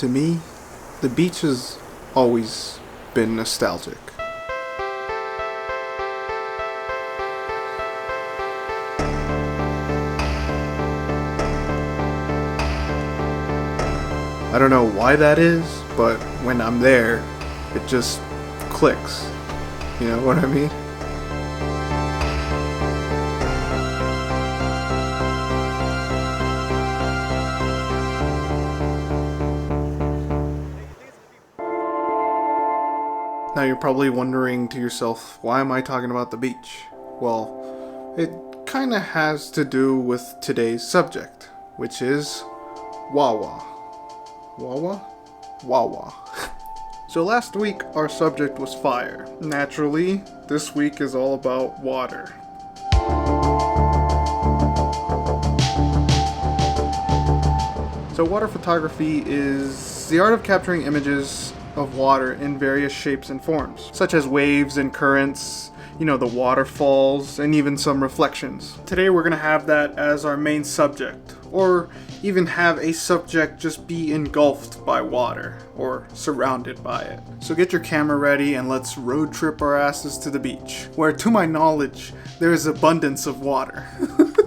To me, the beach has always been nostalgic. I don't know why that is, but when I'm there, it just clicks. You know what I mean? Now you're probably wondering to yourself, why am I talking about the beach? Well, it kinda has to do with today's subject, which is Wawa. Wawa? Wawa. So last week our subject was fire. Naturally, this week is all about water. So water photography is the art of capturing images of water in various shapes and forms, such as waves and currents, the waterfalls, and even some reflections. Today we're gonna have that as our main subject, or even have a subject just be engulfed by water, or surrounded by it. So get your camera ready and let's road trip our asses to the beach, where to my knowledge, there is abundance of water.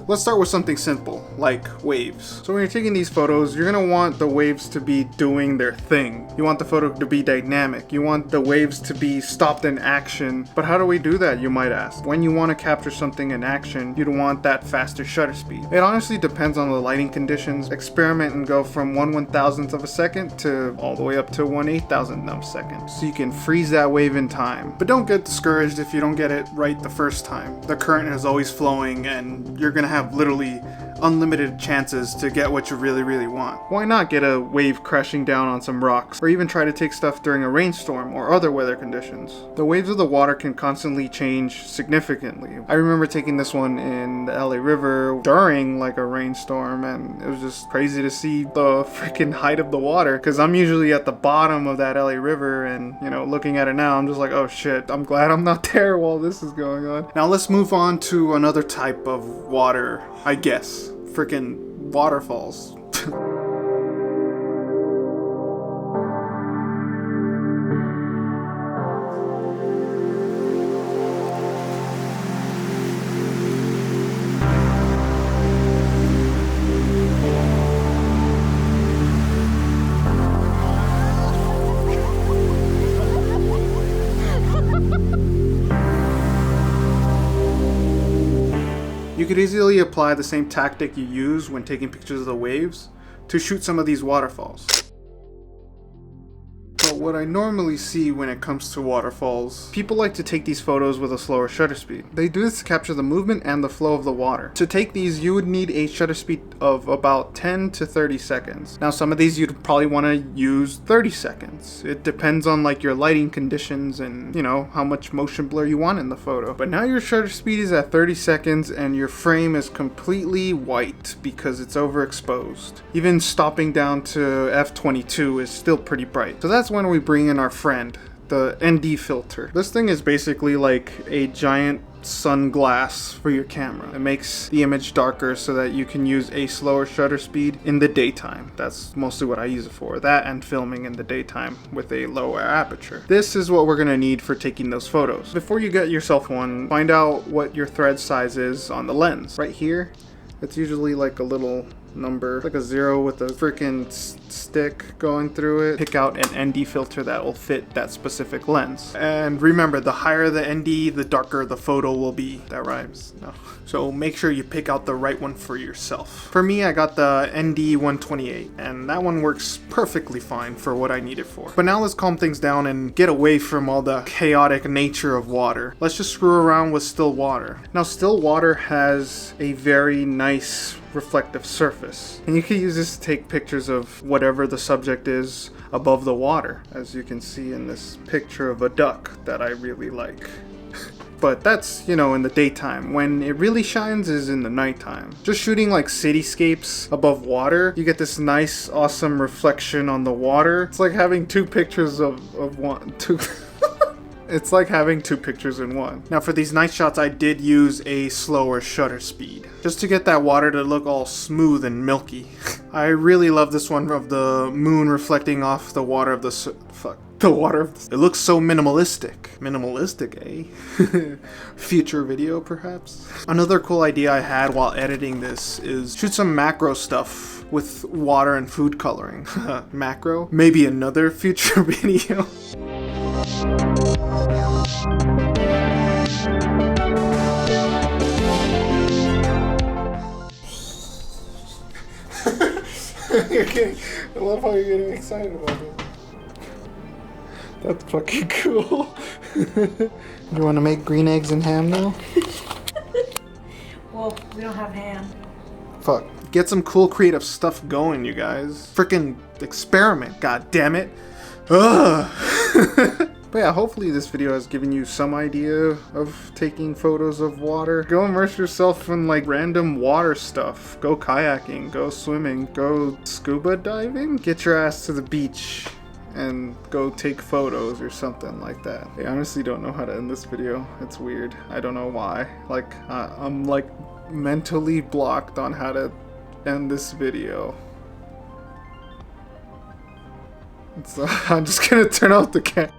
Let's start with something simple, like waves. So when you're taking these photos, you're gonna want the waves to be doing their thing. You want the photo to be dynamic. You want the waves to be stopped in action. But how do we do that, you might ask? When you want to capture something in action, you'd want that faster shutter speed. It honestly depends on the lighting conditions. Experiment and go from 1/1000th of a second to all the way up to 1/8000th of a second. So you can freeze that wave in time. But don't get discouraged if you don't get it right the first time. The current is always flowing and you're gonna have literally unlimited chances to get what you really want. Why not get a wave crashing down on some rocks, or even try to take stuff during a rainstorm or other weather conditions? The waves of the water can constantly change significantly. I remember taking this one in the LA River during like a rainstorm, and it was just crazy to see the freaking height of the water, because I'm usually at the bottom of that LA River, and looking at it now, I'm just like, oh shit, I'm glad I'm not there while this is going on. Now let's move on to another type of water, I guess. Freaking waterfalls. You could easily apply the same tactic you use when taking pictures of the waves to shoot some of these waterfalls. But what I normally see when it comes to waterfalls, people like to take these photos with a slower shutter speed. They do this to capture the movement and the flow of the water. To take these, you would need a shutter speed of about 10 to 30 seconds. Now some of these you'd probably want to use 30 seconds. It depends on like your lighting conditions and how much motion blur you want in the photo. But now your shutter speed is at 30 seconds and your frame is completely white because it's overexposed. Even stopping down to f/22 is still pretty bright. So that's when we bring in our friend, the ND filter. This thing is basically like a giant sunglass for your camera. It makes the image darker so that you can use a slower shutter speed in the daytime. That's mostly what I use it for. That and filming in the daytime with a lower aperture. This is what we're gonna need for taking those photos. Before you get yourself one, find out what your thread size is on the lens. Right here, it's usually like a little number, like a 0 with a freaking stick going through it. Pick out an ND filter that will fit that specific lens. And remember, the higher the ND, the darker the photo will be. That rhymes? No. So make sure you pick out the right one for yourself. For me, I got the ND 128, and that one works perfectly fine for what I need it for. But now let's calm things down and get away from all the chaotic nature of water. Let's just screw around with still water. Now, still water has a very nice reflective surface, and you can use this to take pictures of whatever the subject is above the water, as you can see in this picture of a duck that I really like. But that's, in the daytime. When it really shines is in the nighttime. Just shooting like cityscapes above water, you get this nice, awesome reflection on the water. It's like having two pictures of one, two. It's like having two pictures in one. Now for these night shots, I did use a slower shutter speed, just to get that water to look all smooth and milky. I really love this one of the moon reflecting off the water of the water of it looks so minimalistic. Minimalistic, eh? Future video, perhaps? Another cool idea I had while editing this is shoot some macro stuff with water and food coloring. Macro? Maybe another future video. Okay, I love how you're getting excited about it. That's fucking cool. You want to make green eggs and ham now? Well, we don't have ham. Fuck. Get some cool creative stuff going, you guys. Freaking experiment, god damn it. Ugh. But yeah, hopefully this video has given you some idea of taking photos of water. Go immerse yourself in like random water stuff. Go kayaking, go swimming, go scuba diving. Get your ass to the beach and go take photos or something like that. I honestly don't know how to end this video. It's weird. I don't know why. Like, I'm like mentally blocked on how to end this video. So I'm just gonna turn off the camera.